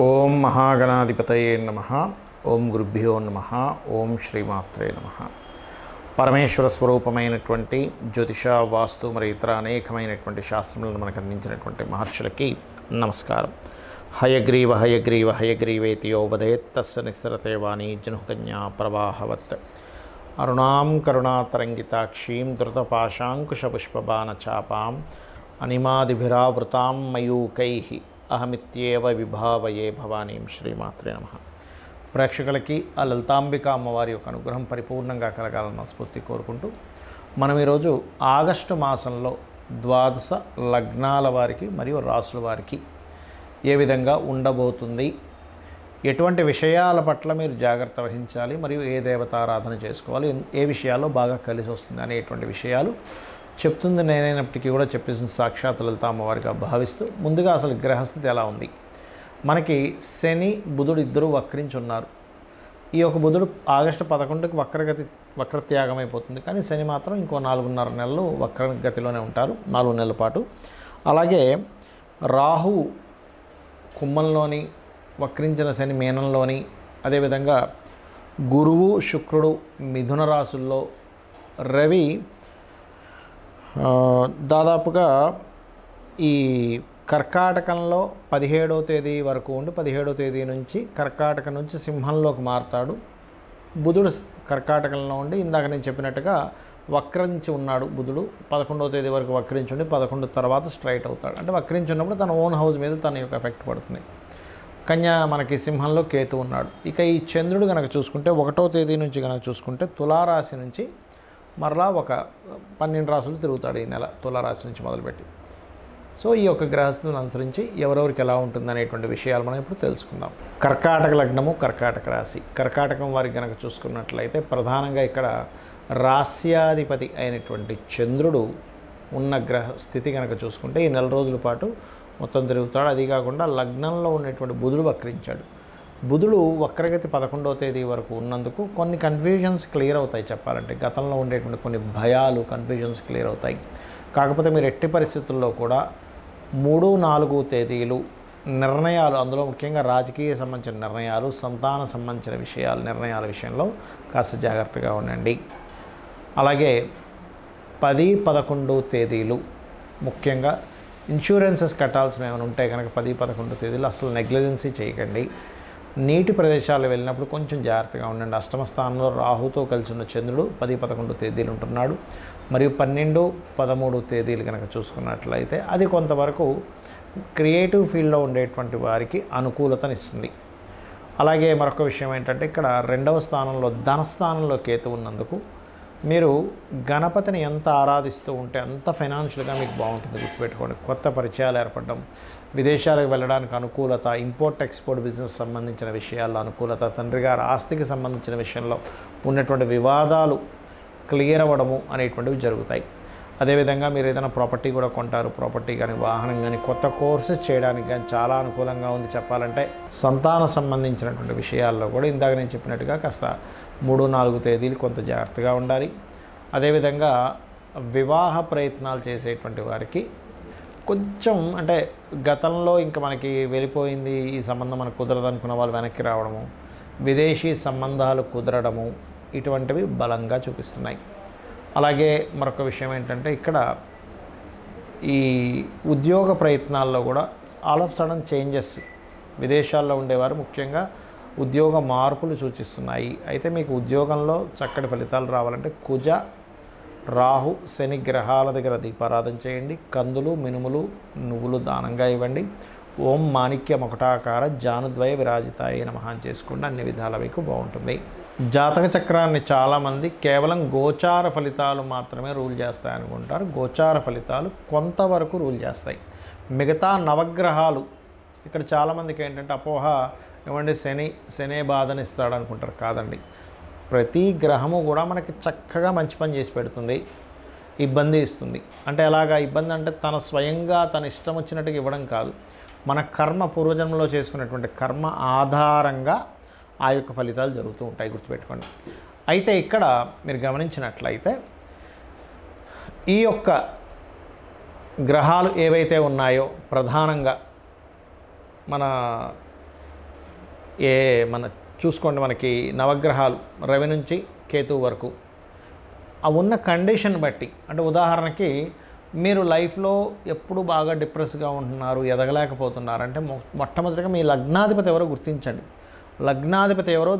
ఓం మహాగణాధిపతయే నమః. ఓం గురుభ్యో నమః. ఓం శ్రీమాత్రే నమః. పరమేశ్వర స్వరూపమైనటువంటి జ్యోతిష, వాస్తు మరియు ఇతర అనేకమైనటువంటి శాస్త్రములను మనకు అందించినటువంటి మహర్షులకి నమస్కారం. హయగ్రీవ హయగ్రీవ హయగ్రీవేతి యో వదేత్తస్య నిస్సరతే వాణి జనుకన్యా ప్రవాహవత్. అరుణాం కరుణాతరంగితాక్షీం ధృతపాశాంకుశపుష్పబాణచాపాం అనిమాదిభిరావృతాం మయూకైః అహమిత్యేవ విభావయే భవానీం. శ్రీమాత్రే నమః. ప్రేక్షకులకి ఆ లలితాంబిక అమ్మవారి యొక్క అనుగ్రహం పరిపూర్ణంగా కలగాలన్న స్ఫూర్తి కోరుకుంటూ మనం ఈరోజు ఆగస్టు మాసంలో ద్వాదశ లగ్నాల వారికి మరియు రాసుల వారికి ఏ విధంగా ఉండబోతుంది, ఎటువంటి విషయాల పట్ల మీరు జాగ్రత్త వహించాలి, మరియు ఏ దేవతారాధన చేసుకోవాలి, ఏ విషయాల్లో బాగా కలిసి వస్తుంది అనేటువంటి విషయాలు చెప్తుంది నేనైనప్పటికీ కూడా చెప్పేసిన సాక్షాత్ లలిత అమ్మవారిగా భావిస్తూ, ముందుగా అసలు గ్రహస్థితి ఎలా ఉంది. మనకి శని బుధుడు ఇద్దరు వక్రించి ఉన్నారు. ఈ యొక్క బుధుడు ఆగస్టు 11కి వక్రత్యాగం అయిపోతుంది, కానీ శని మాత్రం ఇంకో 4.5 నెలలు వక్రగతిలోనే ఉంటారు, 4 నెలల పాటు. అలాగే రాహు కుంభంలోని, వక్రించిన శని మీనంలోని, అదేవిధంగా గురువు శుక్రుడు మిథున రాశుల్లో, రవి దాదాపుగా ఈ కర్కాటకంలో 17వ తేదీ వరకు ఉండి 17వ తేదీ నుంచి కర్కాటక నుంచి సింహంలోకి మారుతాడు. బుధుడు కర్కాటకంలో ఉండి ఇందాక నేను చెప్పినట్టుగా వక్రించి ఉన్నాడు. బుధుడు 11వ తేదీ వరకు వక్రించి ఉండి 11 తర్వాత స్ట్రైట్ అవుతాడు. అంటే వక్రించి ఉన్నప్పుడు తన ఓన్ హౌస్ మీద తన యొక్క ఎఫెక్ట్ పడుతుంది. కన్యా మనకి సింహంలో కేతు ఉన్నాడు. ఇక ఈ చంద్రుడు కనుక చూసుకుంటే 1వ తేదీ నుంచి కనుక చూసుకుంటే తులారాశి నుంచి మరలా ఒక 12 రాశులు తిరుగుతాడు ఈ నెల, తులారాశి నుంచి మొదలుపెట్టి. సో ఈ యొక్క గ్రహస్థితిని అనుసరించి ఎవరెవరికి ఎలా ఉంటుంది అనేటువంటి విషయాలు మనం ఇప్పుడు తెలుసుకుందాం. కర్కాటక లగ్నము, కర్కాటక రాశి. కర్కాటకం వారికి కనుక చూసుకున్నట్లయితే ప్రధానంగా ఇక్కడ రాస్యాధిపతి అయినటువంటి చంద్రుడు ఉన్న గ్రహ స్థితి కనుక చూసుకుంటే ఈ 4 రోజుల పాటు మొత్తం తిరుగుతాడు. అది కాకుండా లగ్నంలో ఉన్నటువంటి బుధుడు వక్రించాడు. బుధుడు వక్రగతి 11వ తేదీ వరకు ఉన్నందుకు కొన్ని కన్ఫ్యూజన్స్ క్లియర్ అవుతాయి. చెప్పాలంటే గతంలో ఉండేటువంటి కొన్ని భయాలు, కన్ఫ్యూజన్స్ క్లియర్ అవుతాయి. కాకపోతే మీరు ఎట్టి పరిస్థితుల్లో కూడా 3, 4 తేదీలు నిర్ణయాలు, అందులో ముఖ్యంగా రాజకీయ సంబంధించిన నిర్ణయాలు, సంతాన సంబంధించిన విషయాలు, నిర్ణయాల విషయంలో కాస్త జాగ్రత్తగా ఉండండి. అలాగే 10, 11 తేదీలు ముఖ్యంగా ఇన్సూరెన్సెస్ కట్టాల్సిన ఏమైనా ఉంటే కనుక 10, 11 తేదీలు అసలు నెగ్లిజెన్సీ చేయకండి. నీటి ప్రదేశాలు వెళ్ళినప్పుడు కొంచెం జాగ్రత్తగా ఉండండి. అష్టమ స్థానంలో రాహుతో కలిసి ఉన్న చంద్రుడు 10, 11 తేదీలు ఉంటున్నాడు. మరియు 12, 13 తేదీలు కనుక చూసుకున్నట్లయితే అది కొంతవరకు క్రియేటివ్ ఫీల్డ్లో ఉండేటువంటి వారికి అనుకూలతనిస్తుంది. అలాగే మరొక విషయం ఏంటంటే ఇక్కడ 2వ స్థానంలో ధనస్థానంలో కేతు ఉన్నందుకు మీరు గణపతిని ఎంత ఆరాధిస్తూ ఉంటే అంత ఫైనాన్షియల్గా మీకు బాగుంటుంది. గుర్తుపెట్టుకోండి. కొత్త పరిచయాలు ఏర్పడడం, విదేశాలకు వెళ్ళడానికి అనుకూలత, ఇంపోర్ట్ ఎక్స్పోర్ట్ బిజినెస్ సంబంధించిన విషయాల్లో అనుకూలత, తండ్రి గారి ఆస్తికి సంబంధించిన విషయంలో ఉన్నటువంటి వివాదాలు క్లియర్ అవ్వడము అనేటువంటివి జరుగుతాయి. అదేవిధంగా మీరు ఏదైనా ప్రాపర్టీ కూడా కొంటారు, ప్రాపర్టీ కానీ వాహనం కానీ కొత్త కోర్సెస్ చేయడానికి కానీ చాలా అనుకూలంగా ఉంది. చెప్పాలంటే సంతాన సంబంధించినటువంటి విషయాల్లో కూడా ఇందాక నేను చెప్పినట్టుగా కాస్త 3, 4 తేదీలు కొంత జాగ్రత్తగా ఉండాలి. అదేవిధంగా వివాహ ప్రయత్నాలు చేసేటువంటి వారికి కొంచెం అంటే గతంలో ఇంకా మనకి వెళ్ళిపోయింది, ఈ సంబంధం మనకు కుదరదు అనుకున్న వాళ్ళు వెనక్కి రావడము, విదేశీ సంబంధాలు కుదరడము, ఇటువంటివి బలంగా చూపిస్తున్నాయి. అలాగే మరొక విషయం ఏంటంటే ఇక్కడ ఈ ఉద్యోగ ప్రయత్నాల్లో కూడా ఆల్ ఆఫ్ సడన్ చేంజెస్, విదేశాల్లో ఉండేవారు ముఖ్యంగా ఉద్యోగ మార్పులు సూచిస్తున్నాయి. అయితే మీకు ఉద్యోగంలో చక్కటి ఫలితాలు రావాలంటే కుజ, రాహు, శని గ్రహాల దగ్గర దీపారాధన చేయండి. కందులు, మినుములు, నువ్వులు దానంగా ఇవ్వండి. ఓం మాణిక్య మకుటాకార జానుద్వయ విరాజితాయ నమః చేసుకోండి. అన్ని విధాల మీకు బాగుంటుంది. జాతక చక్రాన్ని చాలామంది కేవలం గోచార ఫలితాలు మాత్రమే రూల్ చేస్తాయి అనుకుంటారు. గోచార ఫలితాలు కొంతవరకు రూల్ చేస్తాయి. మిగతా నవగ్రహాలు ఇక్కడ చాలామందికి ఏంటంటే అపోహ, ఏమంటే శనే బాధనిస్తాడు అనుకుంటారు. కాదండి, ప్రతి గ్రహము కూడా మనకి చక్కగా మంచి పని చేసి పెడుతుంది, ఇబ్బంది ఇస్తుంది. అంటే ఎలాగా ఇబ్బంది అంటే తన స్వయంగా తన ఇష్టం వచ్చినట్టుగా ఇవ్వడం కాదు, మన కర్మ, పూర్వజన్మలో చేసుకున్నటువంటి కర్మ ఆధారంగా ఆ యొక్క ఫలితాలు జరుగుతూ ఉంటాయి. గుర్తుపెట్టుకోండి. అయితే ఇక్కడ మీరు గమనించినట్లయితే ఈ యొక్క గ్రహాలు ఏవైతే ఉన్నాయో ప్రధానంగా మన మన చూసుకోండి, మనకి నవగ్రహాలు రవి నుంచి కేతువు వరకు ఆ ఉన్న కండిషన్ బట్టి, అంటే ఉదాహరణకి మీరు లైఫ్లో ఎప్పుడు బాగా డిప్రెస్గా ఉంటున్నారు, ఎదగలేకపోతున్నారు అంటే మొట్టమొదటిగా మీ లగ్నాధిపతి ఎవరో గుర్తించండి. లగ్నాధిపతి ఎవరో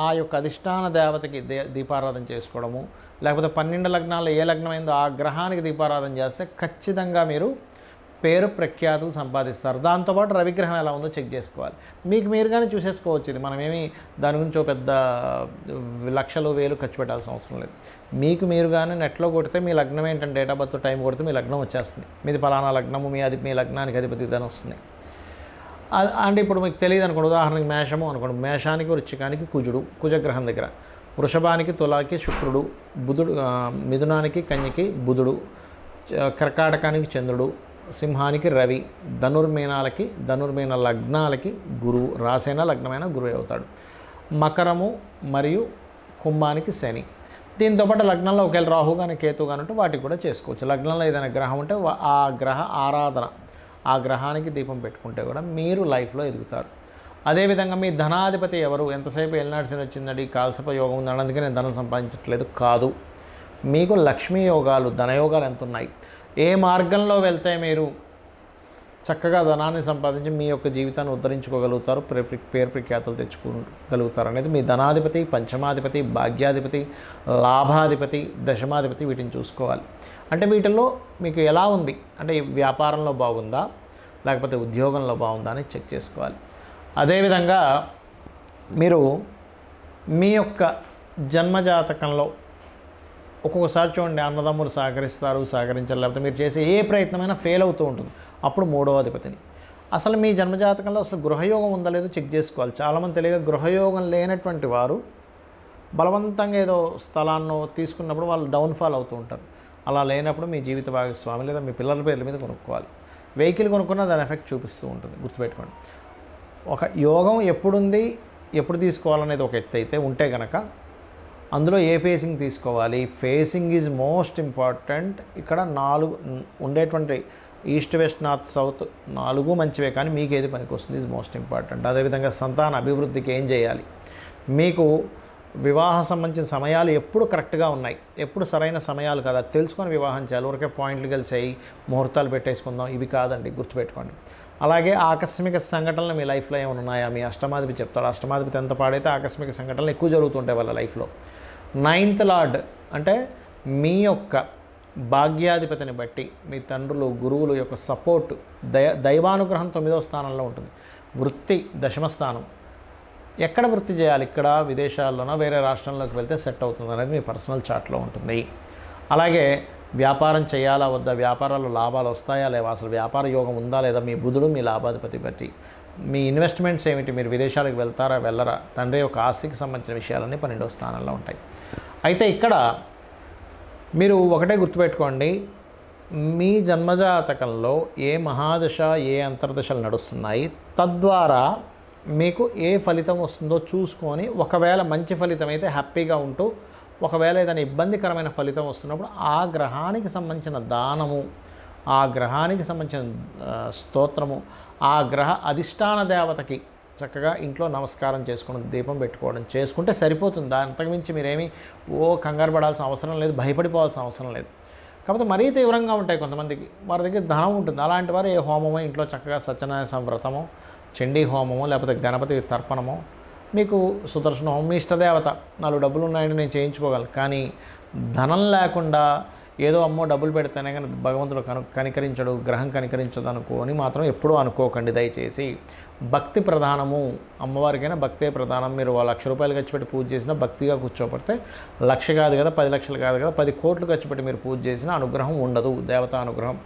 ఆ యొక్క అధిష్టాన దేవతకి దీపారాధన చేసుకోవడము, లేకపోతే 12 లగ్నాల్లో ఏ లగ్నం అయిందో ఆ గ్రహానికి దీపారాధన చేస్తే ఖచ్చితంగా మీరు పేరు ప్రఖ్యాతులు సంపాదిస్తారు. దాంతోపాటు రవిగ్రహం ఎలా ఉందో చెక్ చేసుకోవాలి. మీకు మీరుగానే చూసేసుకోవచ్చు. ఇది మనమేమి దాని గురించి పెద్ద లక్షలు వేలు ఖర్చు పెట్టాల్సిన అవసరం లేదు. మీకు మీరుగానే నెట్లో కొడితే మీ లగ్నం ఏంటంటే డేట్ ఆఫ్ బర్త్ టైం కొడితే మీ లగ్నం వచ్చేస్తుంది. మీది ఫలానా లగ్నము, మీ లగ్నానికి అధిపతి ఇదని వస్తుంది. అంటే ఇప్పుడు మీకు తెలియదు అనుకోండి, ఉదాహరణకి మేషము అనుకోండి, మేషానికి వృశ్చికానికి కుజుడు, కుజగ్రహం దగ్గర, వృషభానికి తులాకి శుక్రుడు, బుధుడు, మిథునానికి కన్యకి బుధుడు, కర్కాటకానికి చంద్రుడు, సింహానికి రవి, ధనుర్మీన లగ్నాలకి గురువు, రాసైన లగ్నమైన గురువు అవుతాడు. మకరము మరియు కుంభానికి శని. దీంతోపాటు లగ్నంలో ఒకవేళ రాహు కానీ కేతు కానీ ఉంటే వాటికి కూడా చేసుకోవచ్చు. లగ్నంలో ఏదైనా గ్రహం ఉంటే ఆ గ్రహ ఆరాధన, ఆ గ్రహానికి దీపం పెట్టుకుంటే కూడా మీరు లైఫ్లో ఎదుగుతారు. అదేవిధంగా మీ ధనాధిపతి ఎవరు, ఎంతసేపు ఎల్నాడ్సిన వచ్చిందండి కాల్సప యోగం ఉందని అందుకే నేను ధనం సంపాదించట్లేదు కాదు. మీకు లక్ష్మీ యోగాలు, ధనయోగాలు ఎంత ఉన్నాయి, ఏ మార్గంలో వెళ్తే మీరు చక్కగా ధనాన్ని సంపాదించి మీ యొక్క జీవితాన్ని ఉద్ధరించుకోగలుగుతారు, పేరు ప్రఖ్యాతులు తెచ్చుకోగలుగుతారు అనేది మీ ధనాధిపతి, పంచమాధిపతి, భాగ్యాధిపతి, లాభాధిపతి, దశమాధిపతి వీటిని చూసుకోవాలి. అంటే వీటిల్లో మీకు ఎలా ఉంది అంటే వ్యాపారంలో బాగుందా లేకపోతే ఉద్యోగంలో బాగుందా అని చెక్ చేసుకోవాలి. అదేవిధంగా మీరు మీ యొక్క జన్మజాతకంలో ఒక్కొక్కసారి చూడండి, అన్నదమ్ములు సహకరించారు, లేకపోతే మీరు చేసే ఏ ప్రయత్నమైనా ఫెయిల్ అవుతూ ఉంటుంది. అప్పుడు 3వ అధిపతిని అసలు మీ జన్మజాతకంలో అసలు గృహయోగం ఉందా లేదో చెక్ చేసుకోవాలి. చాలామంది తెలియక గృహయోగం లేనటువంటి వారు బలవంతంగా ఏదో స్థలాన్ని తీసుకున్నప్పుడు వాళ్ళు డౌన్ఫాల్ అవుతూ ఉంటారు. అలా లేనప్పుడు మీ జీవిత భాగస్వామి లేదా మీ పిల్లల పేర్ల మీద కొనుక్కోవాలి. వెహికల్ కొనుక్కున్నా దాని ఎఫెక్ట్ చూపిస్తూ ఉంటుంది, గుర్తుపెట్టుకోండి. ఒక యోగం ఎప్పుడుంది, ఎప్పుడు తీసుకోవాలనేది ఒక ఎత్తు అయితే ఉంటే కనుక అందులో ఏ ఫేసింగ్ తీసుకోవాలి, ఫేసింగ్ ఈజ్ మోస్ట్ ఇంపార్టెంట్. ఇక్కడ 4 ఉండేటువంటి ఈస్ట్, వెస్ట్, నార్త్, సౌత్ 4 మంచివే, కానీ మీకు ఏది పనికి వస్తుంది ఈజ్ మోస్ట్ ఇంపార్టెంట్. అదేవిధంగా సంతాన అభివృద్ధికి ఏం చేయాలి, మీకు వివాహ సంబంధించిన సమయాలు ఎప్పుడు కరెక్ట్గా ఉన్నాయి, ఎప్పుడు సరైన సమయాలు కదా తెలుసుకొని వివాహం చేయాలి. ఊరికే పాయింట్లు కలిసాయి ముహూర్తాలు పెట్టేసుకుందాం ఇవి కాదండి, గుర్తుపెట్టుకోండి. అలాగే ఆకస్మిక సంఘటనలు మీ లైఫ్లో ఏమైనా ఉన్నాయా, మీ అష్టమాధిపతి చెప్తాడు. అష్టమాధిపతి ఎంత పాడైతే ఆకస్మిక సంఘటనలు ఎక్కువ జరుగుతుంటాయి వాళ్ళ లైఫ్లో. 9th లార్డ్ అంటే మీ యొక్క భాగ్యాధిపతిని బట్టి మీ తండ్రులు, గురువులు యొక్క సపోర్ట్, దైవానుగ్రహం 9వ స్థానంలో ఉంటుంది. వృత్తి 10వ స్థానం. ఎక్కడ వృత్తి చేయాలి, ఇక్కడ విదేశాల్లోనో వేరే రాష్ట్రంలోకి వెళ్తే సెట్ అవుతుంది అనేది మీ పర్సనల్ చార్ట్లో ఉంటుంది. అలాగే వ్యాపారం చేయాలా వద్దా, వ్యాపారాల్లో లాభాలు వస్తాయా లేవా, అసలు వ్యాపార యోగం ఉందా లేదా, మీ బుధుడు మీ లాభాధిపతి బట్టి. మీ ఇన్వెస్ట్మెంట్స్ ఏమిటి, మీరు విదేశాలకు వెళ్తారా వెళ్ళరా, తండ్రి యొక్క ఆస్తికి సంబంధించిన విషయాలన్నీ 12వ స్థానంలో ఉంటాయి. అయితే ఇక్కడ మీరు ఒకటే గుర్తుపెట్టుకోండి, మీ జన్మజాతకంలో ఏ మహాదశ ఏ అంతర్దశలు నడుస్తున్నాయి, తద్వారా మీకు ఏ ఫలితం వస్తుందో చూసుకొని ఒకవేళ మంచి ఫలితం అయితే హ్యాపీగా ఉంటూ, ఒకవేళ ఏదైనా ఇబ్బందికరమైన ఫలితం వస్తున్నప్పుడు ఆ గ్రహానికి సంబంధించిన దానము, ఆ గ్రహానికి సంబంధించిన స్తోత్రము, ఆ గ్రహ అధిష్టాన దేవతకి చక్కగా ఇంట్లో నమస్కారం చేసుకుని దీపం పెట్టుకోవడం చేసుకుంటే సరిపోతుంది. అంతకుమించి మీరేమీ కంగారు పడాల్సిన అవసరం లేదు, భయపడిపోవాల్సిన అవసరం లేదు. కాకపోతే మరీ తీవ్రంగా ఉంటాయి కొంతమందికి, వారి దగ్గర ధనం ఉంటుంది. అలాంటి వారు ఏ హోమమో ఇంట్లో చక్కగా సత్యనారాయణ వ్రతమో, చండీ హోమమో, లేకపోతే గణపతి తర్పణమో, మీకు సుదర్శన హోమం, మీ ఇష్టదేవత 4 డబ్బులు ఉన్నాయని నేను చేయించుకోగలను, కానీ ధనం లేకుండా ఏదో అమ్మో డబ్బులు పెడితేనే కానీ భగవంతుడు కనికరించడు, గ్రహం కనికరించదు అనుకోని మాత్రం ఎప్పుడూ అనుకోకండి దయచేసి. భక్తి ప్రధానము, అమ్మవారికైనా భక్తే ప్రధానం. మీరు 1,00,000 రూపాయలు ఖర్చు పెట్టి పూజ చేసినా భక్తిగా కూర్చోబడితే 1,00,000 కాదు కదా, 10 లక్షలు కాదు కదా, 10 కోట్లు ఖర్చు పెట్టి మీరు పూజ చేసినా అనుగ్రహం ఉండదు, దేవతా అనుగ్రహం.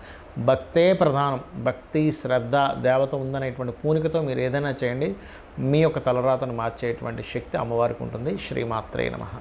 భక్తే ప్రధానం. భక్తి, శ్రద్ధ, దేవత ఉందనేటువంటి పూనికతో మీరు ఏదైనా చేయండి, మీ యొక్క తలరాతను మార్చేటువంటి శక్తి అమ్మవారికి ఉంటుంది. శ్రీమాత్రే నమః.